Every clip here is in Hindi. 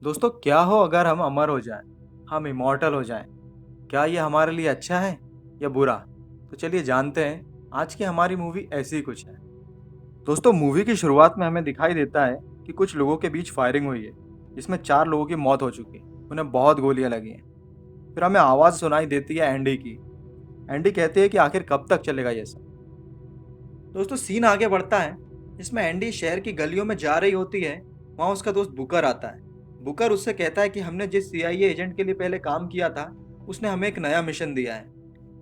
दोस्तों, क्या हो अगर हम अमर हो जाएं, हम इमॉर्टल हो जाएं? क्या ये हमारे लिए अच्छा है या बुरा? तो चलिए जानते हैं, आज की हमारी मूवी ऐसी ही कुछ है। दोस्तों, मूवी की शुरुआत में हमें दिखाई देता है कि कुछ लोगों के बीच फायरिंग हुई है, जिसमें 4 लोगों की मौत हो चुकी है। उन्हें बहुत गोलियां लगी हैं। फिर हमें आवाज़ सुनाई देती है एंडी की। एंडी कहती है कि आखिर कब तक चलेगा ये सब। दोस्तों, सीन आगे बढ़ता है, जिसमें एंडी शहर की गलियों में जा रही होती है। वहाँ उसका दोस्त बुकर आता है। बुकर उससे कहता है कि हमने जिस सीआईए एजेंट के लिए पहले काम किया था, उसने हमें एक नया मिशन दिया है।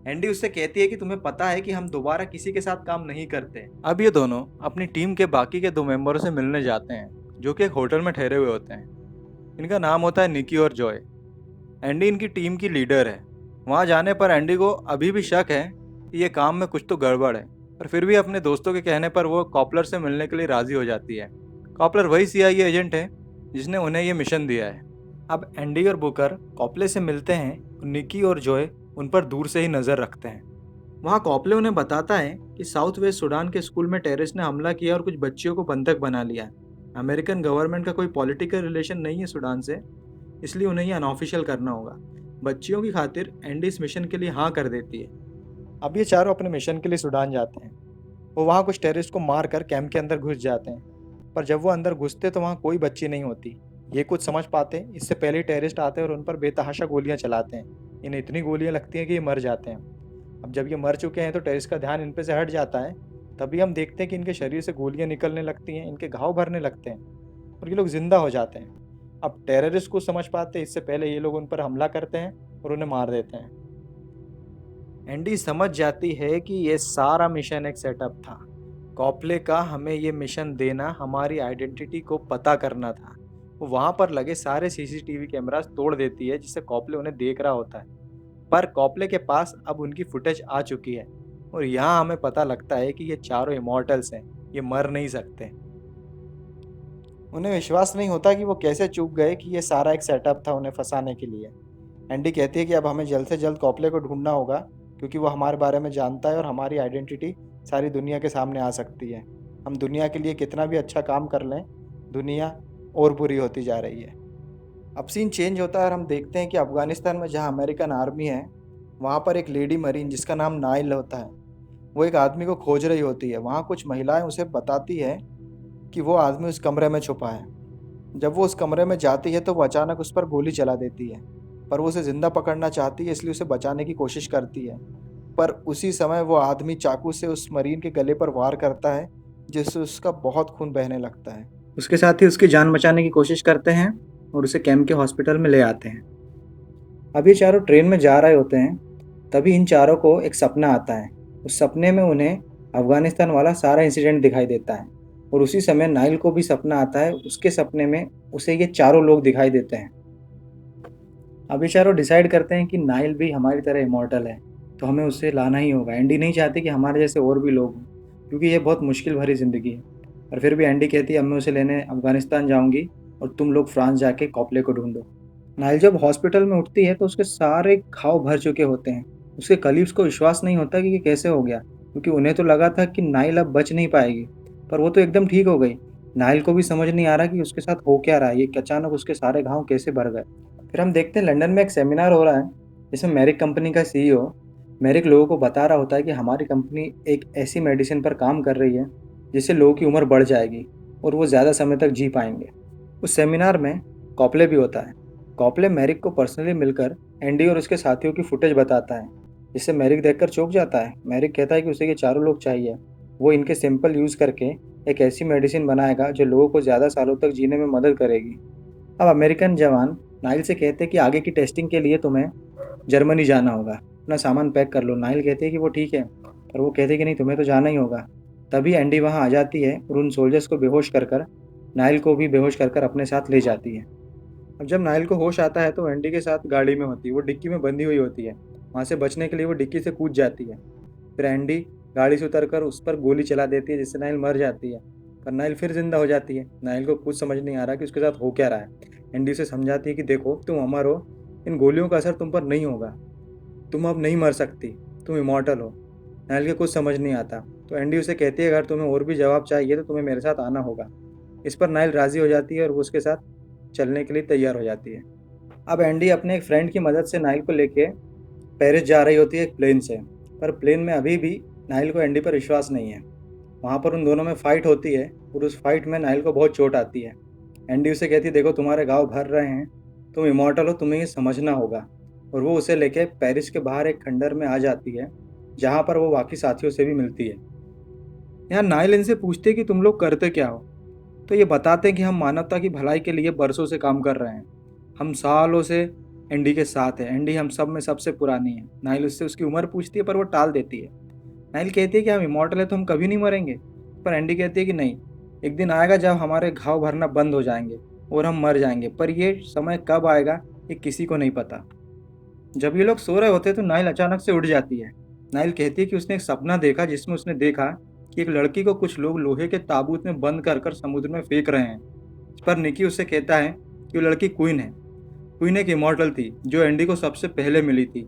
एंडी उससे कहती है कि तुम्हें पता है कि हम दोबारा किसी के साथ काम नहीं करते। अब ये दोनों अपनी टीम के बाकी के 2 मेंबरों से मिलने जाते हैं, जो कि एक होटल में ठहरे हुए होते हैं। इनका नाम होता है निकी और जॉय। एंडी इनकी टीम की लीडर है। वहाँ जाने पर एंडी को अभी भी शक है कि ये काम में कुछ तो गड़बड़ है, पर फिर भी अपने दोस्तों के कहने पर वो कॉपलर से मिलने के लिए राजी हो जाती है। कॉपलर वही सीआईए एजेंट है जिसने उन्हें ये मिशन दिया है। अब एंडी और बुकर कॉपले से मिलते हैं और निकी और जॉय उन पर दूर से ही नज़र रखते हैं। वहाँ कॉपले उन्हें बताता है कि साउथ वेस्ट सूडान के स्कूल में टेररिस्ट ने हमला किया और कुछ बच्चियों को बंधक बना लिया है। अमेरिकन गवर्नमेंट का कोई पॉलिटिकल रिलेशन नहीं है सूडान से, इसलिए उन्हें ये अनऑफिशियल करना होगा। बच्चियों की खातिर एंडी इस मिशन के लिए हाँ कर देती है। अब ये चारों अपने मिशन के लिए सूडान जाते हैं। वो वहाँ कुछ टेररिस्ट को मार कर कैंप के अंदर घुस जाते हैं, पर जब वो अंदर घुसते तो वहाँ कोई बच्ची नहीं होती। ये कुछ समझ पाते इससे पहले ही टेररिस्ट आते हैं और उन पर बेतहाशा गोलियां चलाते हैं। इन्हें इतनी गोलियां लगती हैं कि ये मर जाते हैं। अब जब ये मर चुके हैं तो टेररिस्ट का ध्यान इन पे से हट जाता है। तभी हम देखते हैं कि इनके शरीर से गोलियां निकलने लगती हैं, इनके घाव भरने लगते हैं और ये लोग जिंदा हो जाते हैं। अब टेररिस्ट को समझ पाते इससे पहले ये लोग उन पर हमला करते हैं और उन्हें मार देते हैं। एंडी समझ जाती है कि ये सारा मिशन एक सेटअप था। कॉपले का हमें ये मिशन देना हमारी आइडेंटिटी को पता करना था। वो वहाँ पर लगे सारे सीसीटीवी कैमरास तोड़ देती है, जिससे कॉपले उन्हें देख रहा होता है। पर कॉपले के पास अब उनकी फुटेज आ चुकी है और यहाँ हमें पता लगता है कि ये चारों इमॉर्टल्स हैं, ये मर नहीं सकते। उन्हें विश्वास नहीं होता कि वो कैसे चूक गए कि ये सारा एक सेटअप था उन्हें फंसाने के लिए। एंडी कहती है कि अब हमें जल्द से जल्द कॉपले को ढूंढना होगा, क्योंकि वो हमारे बारे में जानता है और हमारी आइडेंटिटी सारी दुनिया के सामने आ सकती है। हम दुनिया के लिए कितना भी अच्छा काम कर लें, दुनिया और बुरी होती जा रही है। अब सीन चेंज होता है और हम देखते हैं कि अफगानिस्तान में जहाँ अमेरिकन आर्मी है, वहाँ पर एक लेडी मरीन जिसका नाम नाइल होता है, वो एक आदमी को खोज रही होती है। वहाँ कुछ महिलाएं उसे बताती है कि वो आदमी उस कमरे में छुपा है। जब वो उस कमरे में जाती है तो वो अचानक उस पर गोली चला देती है, पर वो उसे ज़िंदा पकड़ना चाहती है, इसलिए उसे बचाने की कोशिश करती है। पर उसी समय वो आदमी चाकू से उस मरीन के गले पर वार करता है, जिससे उसका बहुत खून बहने लगता है। उसके साथ ही उसकी जान बचाने की कोशिश करते हैं और उसे कैंप के हॉस्पिटल में ले आते हैं। अब ये चारों ट्रेन में जा रहे होते हैं, तभी इन चारों को एक सपना आता है। उस सपने में उन्हें अफगानिस्तान वाला सारा इंसिडेंट दिखाई देता है और उसी समय नाइल को भी सपना आता है। उसके सपने में उसे ये चारों लोग दिखाई देते हैं। अब ये चारों डिसाइड करते हैं कि नाइल भी हमारी तरह इमॉर्टल है, तो हमें उसे लाना ही होगा। एंडी नहीं चाहती कि हमारे जैसे और भी लोग हों, क्योंकि ये बहुत मुश्किल भरी ज़िंदगी है। पर फिर भी एंडी कहती है, अब मैं उसे लेने अफगानिस्तान जाऊंगी और तुम लोग फ्रांस जाके कॉपले को ढूंढो। नाइल जब हॉस्पिटल में उठती है तो उसके सारे घाव भर चुके होते हैं। उसके कलीग्स को विश्वास नहीं होता कि ये कैसे हो गया, क्योंकि उन्हें तो लगा था कि नाइल अब बच नहीं पाएगी, पर वो तो एकदम ठीक हो गई। नाइल को भी समझ नहीं आ रहा कि उसके साथ हो क्या रहा है, ये कि अचानक उसके सारे घाव कैसे भर गए। फिर हम देखते हैं लंदन में एक सेमिनार हो रहा है, जिसमें मैरिक कंपनी का सीईओ मैरिक लोगों को बता रहा होता है कि हमारी कंपनी एक ऐसी मेडिसिन पर काम कर रही है जिससे लोगों की उम्र बढ़ जाएगी और वो ज़्यादा समय तक जी पाएंगे। उस सेमिनार में कॉपले भी होता है। कॉपले मैरिक को पर्सनली मिलकर एंडी और उसके साथियों की फुटेज बताता है, जिससे मैरिक देखकर चौंक जाता है। मैरिक कहता है कि उसे ये चारों लोग चाहिए। वो इनके सैंपल यूज़ करके एक ऐसी मेडिसिन बनाएगा जो लोगों को ज़्यादा सालों तक जीने में मदद करेगी। अब अमेरिकन जवान नाइल से कहते हैं कि आगे की टेस्टिंग के लिए तुम्हें जर्मनी जाना होगा, अपना सामान पैक कर लो। नाइल कहते हैं कि वो ठीक है, पर वो कहते हैं कि नहीं, तुम्हें तो जाना ही होगा। तभी एंडी वहाँ आ जाती है और उन सोल्जर्स को बेहोश कर कर नाइल को भी बेहोश कर कर अपने साथ ले जाती है। अब जब नाइल को होश आता है तो एंडी के साथ गाड़ी में होती है। वो डिक्की में बंधी हुई होती है। वहाँ से बचने के लिए वो डिक्की से कूद जाती है। फिर एंडी गाड़ी से उतरकर उस पर गोली चला देती है, जिससे नाइल मर जाती है। पर नाइल फिर जिंदा हो जाती है। नाइल को कुछ समझ नहीं आ रहा कि उसके साथ हो क्या रहा है। एंडी उसे समझाती है कि देखो, तुम अमर हो, इन गोलियों का असर तुम पर नहीं होगा, तुम अब नहीं मर सकती, तुम इमॉर्टल हो। नाइल के कुछ समझ नहीं आता, तो एंडी उसे कहती है अगर तुम्हें और भी जवाब चाहिए तो तुम्हें मेरे साथ आना होगा। इस पर नाइल राज़ी हो जाती है और वो उसके साथ चलने के लिए तैयार हो जाती है। अब एंडी अपने एक फ्रेंड की मदद से नाइल को लेके पेरिस जा रही होती है एक प्लेन से, पर प्लेन में अभी भी नाइल को एंडी पर विश्वास नहीं है। वहाँ पर उन दोनों में फ़ाइट होती है और उस फाइट में नाइल को बहुत चोट आती है। एंडी उसे कहती है, देखो तुम्हारे घाव भर रहे हैं, तुम इमॉर्टल हो, तुम्हें ये समझना होगा। और वो उसे लेके पेरिस के बाहर एक खंडर में आ जाती है, जहाँ पर वो बाकी साथियों से भी मिलती है। यहाँ नाइल इनसे पूछती है कि तुम लोग करते क्या हो। तो ये बताते हैं कि हम मानवता की भलाई के लिए बरसों से काम कर रहे हैं। हम सालों से एंडी के साथ हैं। एंडी हम सब में सबसे पुरानी है। नाइल उससे उसकी उम्र पूछती है, पर वो टाल देती है। नाइल कहती है कि हम इमॉर्टल है तो हम कभी नहीं मरेंगे, पर एंडी कहती है कि नहीं, एक दिन आएगा जब हमारे घाव भरना बंद हो जाएंगे और हम मर जाएंगे, पर ये समय कब आएगा ये किसी को नहीं पता। जब ये लोग सो रहे होते तो नाइल अचानक से उठ जाती है। नाइल कहती है कि उसने एक सपना देखा जिसमें उसने देखा कि एक लड़की को कुछ लोग लोहे के ताबूत में बंद कर कर समुद्र में फेंक रहे हैं। इस पर निकी उससे कहता है कि वो लड़की क्वीन है। क्वीन एक इमॉर्टल थी जो एंडी को सबसे पहले मिली थी।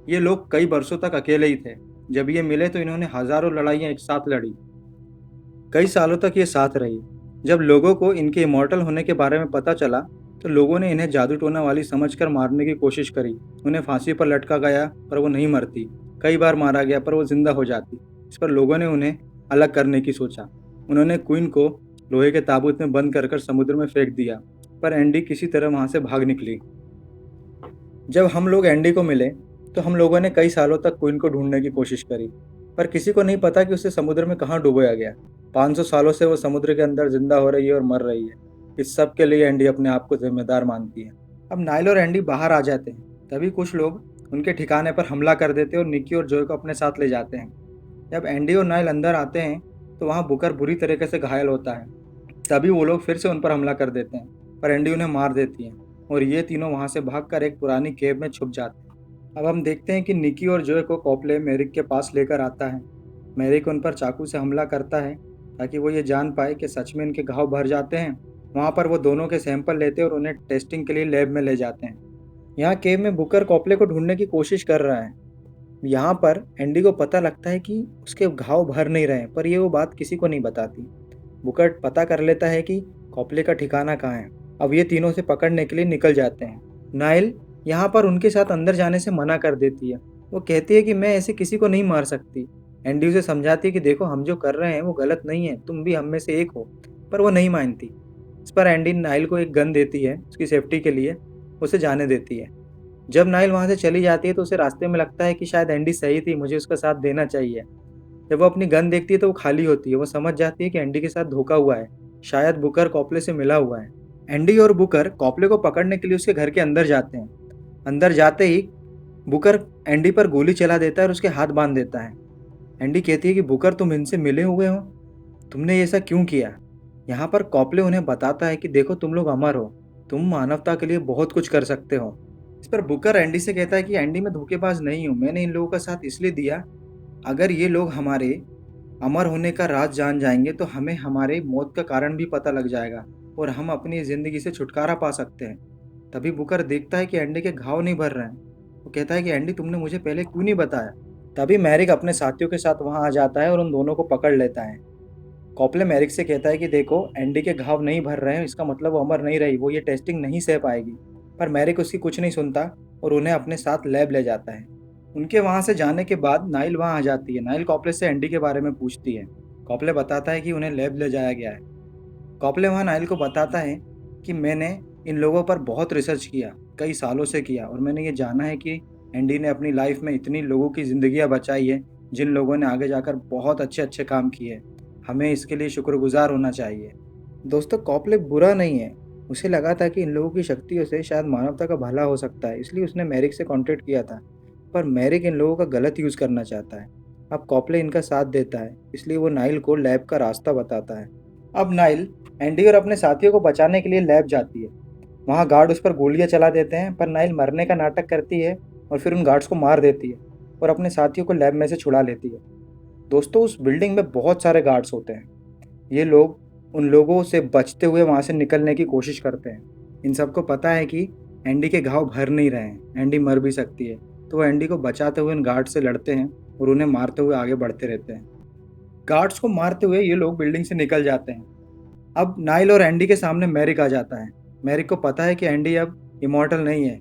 ये लोग कई वर्षों तक अकेले ही थे। जब ये मिले तो इन्होंने हजारों लड़ाइयाँ एक साथ लड़ी। कई सालों तक ये साथ रही। जब लोगों को इनके इमॉर्टल होने के बारे में पता चला तो लोगों ने इन्हें जादू टोना वाली समझकर मारने की कोशिश करी। उन्हें फांसी पर लटका गया पर वो नहीं मरती। कई बार मारा गया पर वो जिंदा हो जाती। इस पर लोगों ने उन्हें अलग करने की सोचा। उन्होंने क्वीन को लोहे के ताबूत में बंद कर समुद्र में फेंक दिया, पर एंडी किसी तरह वहां से भाग निकली। जब हम लोग एंडी को मिले तो हम लोगों ने कई सालों तक क्वीन को ढूंढने की कोशिश करी, पर किसी को नहीं पता कि उसे समुद्र में कहाँ डुबोया गया। 500 सालों से वो समुद्र के अंदर जिंदा हो रही है और मर रही है। इस सब के लिए एंडी अपने आप को जिम्मेदार मानती है। अब नाइल और एंडी बाहर आ जाते हैं, तभी कुछ लोग उनके ठिकाने पर हमला कर देते हैं और निकी और जॉय को अपने साथ ले जाते हैं। जब एंडी और नाइल अंदर आते हैं तो वहाँ बुकर बुरी तरीके से घायल होता है। तभी वो लोग फिर से उन पर हमला कर देते हैं, पर एंडी उन्हें मार देती है और ये तीनों वहाँ से भागकर एक पुरानी केव में छुप जाते हैं। अब हम देखते हैं कि निकी और जॉय को कॉपले मैरिक के पास लेकर आता है। मैरिक उन पर चाकू से हमला करता है ताकि वो ये जान पाए कि सच में इनके घाव भर जाते हैं। वहाँ पर वो दोनों के सैंपल लेते हैं और उन्हें टेस्टिंग के लिए लैब में ले जाते हैं। यहाँ केव में बुकर कॉपले को ढूंढने की कोशिश कर रहा है। यहाँ पर एंडी को पता लगता है कि उसके घाव भर नहीं रहे, पर ये वो बात किसी को नहीं बताती। बुकर पता कर लेता है कि कॉपले का ठिकाना कहाँ है। अब ये तीनों से पकड़ने के लिए निकल जाते हैं। नाइल यहाँ पर उनके साथ अंदर जाने से मना कर देती है। वो कहती है कि मैं ऐसे किसी को नहीं मार सकती। एंडी उसे समझाती है कि देखो, हम जो कर रहे हैं वो गलत नहीं है, तुम भी हम में से एक हो, पर वो नहीं मानती। इस पर एंडी नाइल को एक गन देती है उसकी सेफ्टी के लिए, उसे जाने देती है। जब नाइल वहाँ से चली जाती है तो उसे रास्ते में लगता है कि शायद एंडी सही थी, मुझे उसका साथ देना चाहिए। जब वो अपनी गन देखती है तो वो खाली होती है। वो समझ जाती है कि एंडी के साथ धोखा हुआ है, शायद बुकर कॉपले से मिला हुआ है। एंडी और बुकर कॉपले को पकड़ने के लिए उसके घर के अंदर जाते हैं। अंदर जाते ही बुकर एंडी पर गोली चला देता है और उसके हाथ बांध देता है। एंडी कहती है कि बुकर, तुम इनसे मिले हुए हो, तुमने ऐसा क्यों किया। यहाँ पर कॉपले उन्हें बताता है कि देखो, तुम लोग अमर हो, तुम मानवता के लिए बहुत कुछ कर सकते हो। इस पर बुकर एंडी से कहता है कि एंडी, मैं धोखेबाज नहीं हूँ, मैंने इन लोगों का साथ इसलिए दिया, अगर ये लोग हमारे अमर होने का राज जान जाएंगे तो हमें हमारे मौत का कारण भी पता लग जाएगा और हम अपनी ज़िंदगी से छुटकारा पा सकते हैं। तभी बुकर देखता है कि एंडी के घाव नहीं भर रहे हैं। वो कहता है कि एंडी, तुमने मुझे पहले क्यों नहीं बताया। तभी मैरिक अपने साथियों के साथ वहाँ आ जाता है और उन दोनों को पकड़ लेता है। कॉपले मैरिक से कहता है कि देखो, एंडी के घाव नहीं भर रहे हैं, इसका मतलब वो अमर नहीं रही, वो ये टेस्टिंग नहीं सह पाएगी। पर मैरिक उसकी कुछ नहीं सुनता और उन्हें अपने साथ लैब ले जाता है। उनके वहाँ से जाने के बाद नाइल वहाँ आ जाती है। नाइल कॉपले से एंडी के बारे में पूछती है। कॉपले बताता है कि उन्हें लैब ले जाया गया है। कॉपले वहाँ नाइल को बताता है कि मैंने इन लोगों पर बहुत रिसर्च किया, कई सालों से किया, और मैंने ये जाना है कि एंडी ने अपनी लाइफ में इतनी लोगों की ज़िंदगियाँ बचाई है जिन लोगों ने आगे जाकर बहुत अच्छे अच्छे काम किए। हमें इसके लिए शुक्रगुजार होना चाहिए। दोस्तों, कॉपले बुरा नहीं है। उसे लगा था कि इन लोगों की शक्तियों से शायद मानवता का भला हो सकता है, इसलिए उसने मैरिक से कॉन्टेक्ट किया था। पर मैरिक इन लोगों का गलत यूज़ करना चाहता है। अब कॉपले इनका साथ देता है, इसलिए वो नाइल को लैब का रास्ता बताता है। अब नाइल एंडी और अपने साथियों को बचाने के लिए लैब जाती है। वहाँ गार्ड उस पर गोलियां चला देते हैं, पर नाइल मरने का नाटक करती है और फिर उन गार्ड्स को मार देती है और अपने साथियों को लैब में से छुड़ा लेती है। दोस्तों, उस बिल्डिंग में बहुत सारे गार्ड्स होते हैं। ये लोग उन लोगों से बचते हुए वहाँ से निकलने की कोशिश करते हैं। इन सबको पता है कि एंडी के घाव भर नहीं रहे हैं, एंडी मर भी सकती है, तो वो एंडी को बचाते हुए इन गार्ड से लड़ते हैं और उन्हें मारते हुए आगे बढ़ते रहते हैं। गार्ड्स को मारते हुए ये लोग बिल्डिंग से निकल जाते हैं। अब नाइल और एंडी के सामने मैरिक आ जाता है। मैरिक को पता है कि एंडी अब इमॉर्टल नहीं है,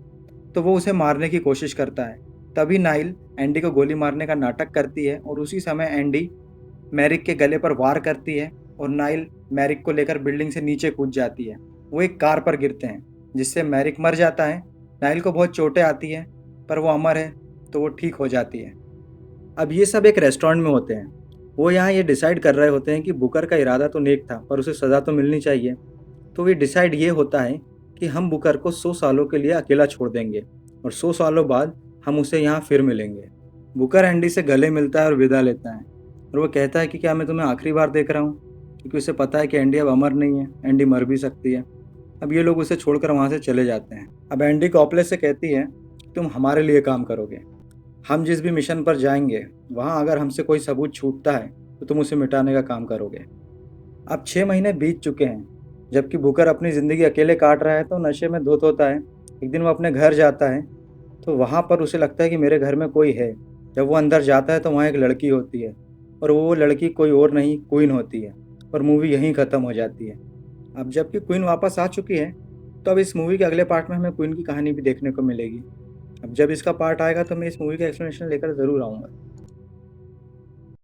तो वो उसे मारने की कोशिश करता है। तभी नाइल एंडी को गोली मारने का नाटक करती है और उसी समय एंडी मैरिक के गले पर वार करती है और नाइल मैरिक को लेकर बिल्डिंग से नीचे कूद जाती है। वो एक कार पर गिरते हैं, जिससे मैरिक मर जाता है। नाइल को बहुत चोटें आती हैं, पर वो अमर है, तो वो ठीक हो जाती है। अब ये सब एक रेस्टोरेंट में होते हैं। वो यहाँ ये डिसाइड कर रहे होते हैं कि बुकर का इरादा तो नेक था, पर उसे सज़ा तो मिलनी चाहिए। तो ये डिसाइड ये होता है कि हम बुकर को 100 सालों के लिए अकेला छोड़ देंगे और 100 सालों बाद हम उसे यहाँ फिर मिलेंगे। बुकर एंडी से गले मिलता है और विदा लेता है, और वो कहता है कि क्या मैं तुम्हें आखिरी बार देख रहा हूँ, क्योंकि उसे पता है कि एंडी अब अमर नहीं है, एंडी मर भी सकती है। अब ये लोग उसे छोड़कर वहाँ से चले जाते हैं। अब एंडी कॉपले से कहती है, तुम हमारे लिए काम करोगे, हम जिस भी मिशन पर जाएंगे वहाँ अगर हमसे कोई सबूत छूटता है तो तुम उसे मिटाने का काम करोगे। अब 6 महीने बीत चुके हैं, जबकि बुकर अपनी ज़िंदगी अकेले काट रहा है तो नशे में धुत होता है। एक दिन वो अपने घर जाता है, तो वहाँ पर उसे लगता है कि मेरे घर में कोई है। जब वो अंदर जाता है तो वहाँ एक लड़की होती है, और वो लड़की कोई और नहीं, क्वीन होती है। और मूवी यहीं ख़त्म हो जाती है। अब जबकि क्वीन वापस आ चुकी है, तो अब इस मूवी के अगले पार्ट में हमें क्वीन की कहानी भी देखने को मिलेगी। अब जब इसका पार्ट आएगा तो मैं इस मूवी का एक्सप्लेनेशन लेकर ज़रूर आऊँगा।